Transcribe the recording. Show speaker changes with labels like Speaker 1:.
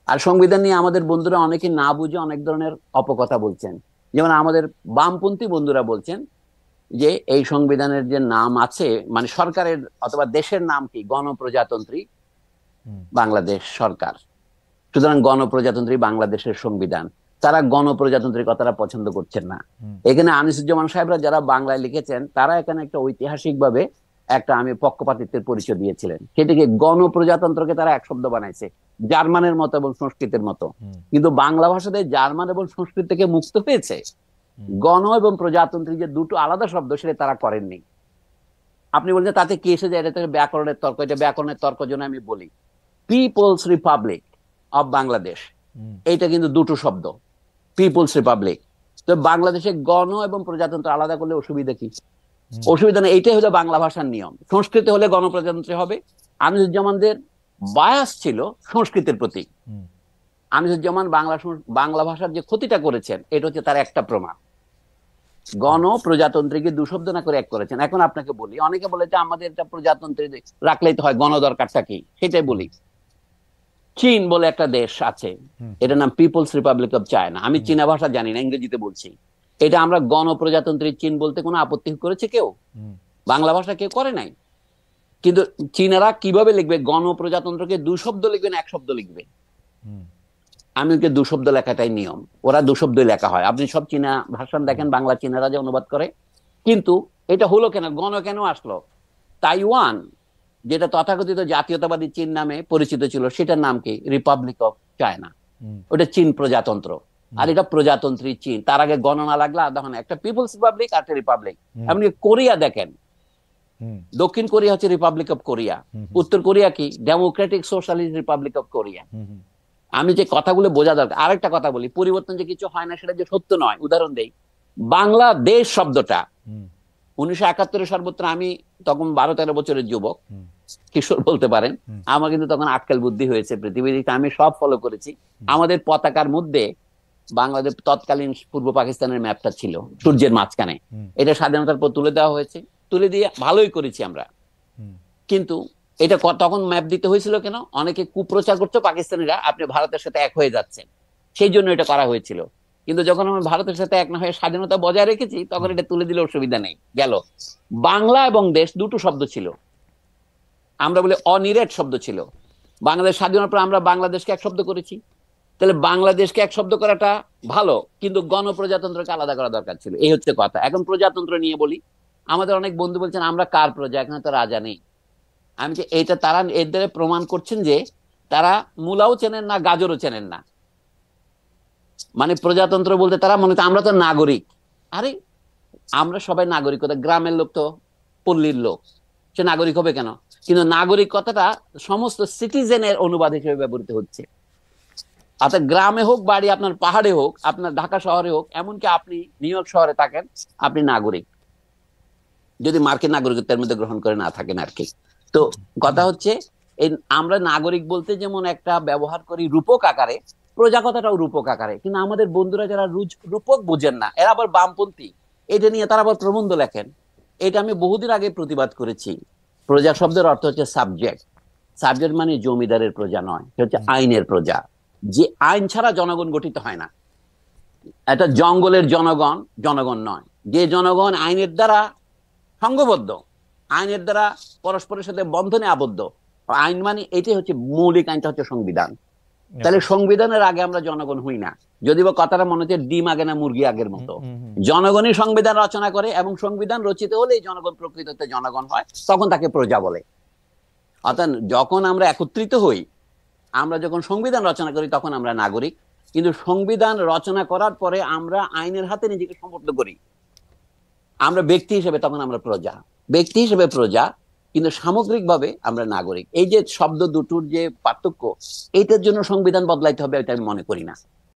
Speaker 1: আর সংবিধান নিয়ে আমাদের বন্ধুরা অনেকে না বুঝে অনেক ধরনের অপকথা বলছেন। যেমন আমাদের বামপন্থী বন্ধুরা বলছেন যে এই সংবিধানের যে নাম আছে, মানে সরকারের অথবা দেশের নাম কি গণপ্রজাতন্ত্রী
Speaker 2: হুম,
Speaker 1: বাংলাদেশ সরকার, সুতরাং গণপ্রজাতন্ত্রী বাংলাদেশের সংবিধান। তারা গণপ্রজাতন্ত্রীর কথাটা পছন্দ করছেন না।
Speaker 2: হুম,
Speaker 1: এখানে আনিসুজ্জামান সাহেবরা যারা বাংলায় লিখেছেন তারা এখানে একটা ঐতিহাসিক ভাবে একটা আমি পক্ষপাতিত্বের পরিচয় দিয়েছিলেন, সেটিকে গণপ্রজাতন্ত্রকে তারা এক শব্দ বানাইছে, জার্মানের মতো এবং সংস্কৃতের মতো।
Speaker 2: হুম,
Speaker 1: কিন্তু বাংলা ভাষাতে জার্মান এবং সংস্কৃত থেকে মুক্ত হয়েছে,
Speaker 2: হুম,
Speaker 1: গণ এবং প্রজাতন্ত্রী যে দুটো আলাদা শব্দ সেটা তারা করেননি। আপনি বলছেন তাতে কি এসে যায়, এটা থেকে ব্যাকরণের তর্ক, এটা ব্যাকরণের তর্ক জন্য আমি বলি পিপলস রিপাবলিক অফ বাংলাদেশ,
Speaker 2: হুম,
Speaker 1: এইটা কিন্তু দুটো শব্দ, পিপলস রিপাবলিক। তো বাংলাদেশে গণ এবং প্রজাতন্ত্র আলাদা করলে অসুবিধা কি?
Speaker 2: হুম,
Speaker 1: অসুবিধা নেই, এইটাই হলো বাংলা ভাষার নিয়ম। সংস্কৃতে হলে গণপ্রজাতন্ত্রী হবে। আনিসুজ্জামানদের বায়াস ছিল সংস্কৃতের প্রতি।
Speaker 2: হুম,
Speaker 1: আনিসুজ্জামান বাংলা ভাষার যে ক্ষতিটা করেছেন এটা হচ্ছে তার একটা প্রমাণ।
Speaker 2: হুম,
Speaker 1: গণ প্রজাতন্ত্রীকে দু শব্দ না করে এক করেছেন। এখন আপনাকে বলি, অনেকে বলে যে আমাদের এটা প্রজাতন্ত্রী রাখলেই তো হয়, গণ দরকারটা কি, সেটাই
Speaker 2: হুম,
Speaker 1: বলি। চীন বলে একটা দেশ আছে,
Speaker 2: হুম,
Speaker 1: এটার নাম পিপলস রিপাবলিক অফ চায়না। আমি
Speaker 2: হুম,
Speaker 1: চীনা ভাষা জানি না, ইংরেজিতে বলছি। এটা আমরা গণপ্রজাতন্ত্রী চীন বলতে কোনো আপত্তি করেছে কেউ?
Speaker 2: হুম,
Speaker 1: বাংলা ভাষা কেউ করে নাই। কিন্তু চীনারা কিভাবে লিখবে, গণপ্রজাতন্ত্রকে দু শব্দ লিখবে না এক শব্দ লিখবে?
Speaker 2: হুম,
Speaker 1: আমি ওকে দু শব্দ লেখাটাই নিয়ম, ওরা দু শব্দই লেখা হয়। আপনি সব চীনা ভাষণ
Speaker 2: হুম,
Speaker 1: দেখেন, বাংলা চীনারা যে অনুবাদ করে। কিন্তু এটা হলো কেন, গণ কেন আসলো? তাইওয়ান, যেটা তথাকথিত জাতীয়তাবাদী চীন নামে পরিচিত ছিল, সেটার নাম কি রিপাবলিক অফ চায়না।
Speaker 2: হুম,
Speaker 1: ওটা চীন প্রজাতন্ত্র। আর
Speaker 2: হুম,
Speaker 1: এটা প্রজাতন্ত্রী চীন। তার আগে গণনা লাগলে আধা হয় না, একটা পিপলস রিপাবলিক আর একটা রিপাবলিক।
Speaker 2: হুম,
Speaker 1: এমনকি কোরিয়া দেখেন,
Speaker 2: হুম,
Speaker 1: দক্ষিণ কোরিয়া হচ্ছে রিপাবলিক অফ কোরিয়া,
Speaker 2: হুম, হুম,
Speaker 1: উত্তর কোরিয়া কি democratic socialist republic of Korea.
Speaker 2: হুম, হুম,
Speaker 1: আমি যে কথাগুলো বোঝা দরকার। আরেকটা কথা বলি, পরিবর্তন যে কিছু হয় না সেটা যে সত্য নয়, উদাহরণ দেই। বাংলাদেশ শব্দটা
Speaker 2: হুম,
Speaker 1: 1971-এ সর্বত্র, আমি তখন 12-13 বছরের যুবক,
Speaker 2: হুম,
Speaker 1: কিশোর বলতে পারেন।
Speaker 2: হুম,
Speaker 1: আমার কিন্তু তখন আক্কেল বুদ্ধি হয়েছে, পৃথিবীতে আমি সব ফলো করেছি।
Speaker 2: হুম,
Speaker 1: আমাদের পতাকার মধ্যে বাংলাদেশ তৎকালীন পূর্ব পাকিস্তানের ম্যাপটা ছিল সূর্যের মাঝখানে।
Speaker 2: হুম,
Speaker 1: এটা স্বাধীনতার পর তুলে দেওয়া হয়েছে, তুলে দিয়ে ভালোই করেছি আমরা।
Speaker 2: হুম,
Speaker 1: কিন্তু এটা তখন ম্যাপ দিতে হয়েছিল কেন? অনেকে কুপ্রচার করছে পাকিস্তানিরা, আপনি ভারতের সাথে এক হয়ে যাচ্ছেন, সেই জন্য এটা করা হয়েছিল। কিন্তু যখন আমরা ভারতের সাথে এক না হয়ে স্বাধীনতা বজায় রেখেছি, তখন
Speaker 2: হুম,
Speaker 1: এটা তুলে দিলে অসুবিধা নেই, গেল। বাংলা এবং দেশ দুটো শব্দ ছিল, আমরা বলি অনিরেট শব্দ ছিল। বাংলাদেশ স্বাধীনের পর আমরা বাংলাদেশকে এক শব্দ করেছি। তাহলে বাংলাদেশকে এক শব্দ করাটা ভালো, কিন্তু গণপ্রজাতন্ত্রকে আলাদা করা দরকার ছিল। এই হচ্ছে কথা। এখন প্রজাতন্ত্র নিয়ে বলি, আমাদের অনেক বন্ধু বলছেন আমরা কার প্রজা, এখানে তো রাজা নেই। আমি যে এটা তারা এর দ্বারা প্রমাণ করছেন যে তারা মূলাও চেনেন না, গাজরও চেনেন না। মানে প্রজাতন্ত্র বলতে তারা মনে হয় আমরা তো নাগরিক। আরে আমরা সবাই নাগরিকতা, গ্রামের লোক তো পল্লীর লোক, সে নাগরিক হবে কেন? কিন্তু নাগরিক কথাটা সমস্ত সিটিজেনের অনুবাদ হিসেবে ব্যবহৃত হচ্ছে। অর্থাৎ গ্রামে হোক, বাড়ি আপনার পাহাড়ে হোক, আপনার ঢাকা শহরে হোক, এমনকি আপনি নিউ ইয়র্ক শহরে থাকেন, আপনি নাগরিক, যদি মার্কিন নাগরিকত্বের মধ্যে গ্রহণ করে না থাকেন আর কি। তো কথা হচ্ছে, এই আমরা নাগরিক বলতে যেমন একটা ব্যবহার করি রূপক আকারে, প্রজা কথাটাও রূপক আকারে। কিন্তু আমাদের বন্ধুরা যারা রূপক বুঝেন না, এরা আবার বামপন্থী, এটা নিয়ে তারা আবার প্রবন্ধ লেখেন। এটা আমি বহুদিন আগে প্রতিবাদ করেছি। প্রজা শব্দের অর্থ হচ্ছে সাবজেক্ট। সাবজেক্ট মানে জমিদারের প্রজা নয়, এটা হচ্ছে
Speaker 2: হুম,
Speaker 1: আইনের প্রজা। যে আইন ছাড়া জনগণ গঠিত হয় না। এটা জঙ্গলের জনগণ, জনগণ নয়। যে জনগণ আইনের দ্বারা সংঘবদ্ধ, আইনের দ্বারা পরস্পরের সাথে বন্ধনে আবদ্ধ। আইন মানে এটাই হচ্ছে মৌলিক, আইনটা হচ্ছে সংবিধান। তাহলে
Speaker 2: আচ্ছা,
Speaker 1: সংবিধানের আগে আমরা জনগণ হই না। যদি বা কথাটা মনে হচ্ছে ডিম আগে না মুরগি আগের
Speaker 2: হুম,
Speaker 1: মতো,
Speaker 2: হুম, হুম,
Speaker 1: জনগণই সংবিধান রচনা করে এবং সংবিধান রচিত হলে জনগণ প্রকৃততে জনগণ হয়, তখন তাকে প্রজা বলে। অর্থাৎ যখন আমরা একত্রিত হই, আমরা যখন সংবিধান রচনা করি তখন আমরা নাগরিক। কিন্তু সংবিধান রচনা করার পরে আমরা আইনের হাতে নিজেকে সমর্থ করি, আমরা ব্যক্তি হিসেবে তখন আমরা প্রজা, ব্যক্তি হিসেবে প্রজা, কিন্তু সামগ্রিকভাবে আমরা নাগরিক। এই যে শব্দ দুটোর যে পার্থক্য, এইটার জন্য সংবিধান বদলাইতে হবে এটা আমি মনে করি না।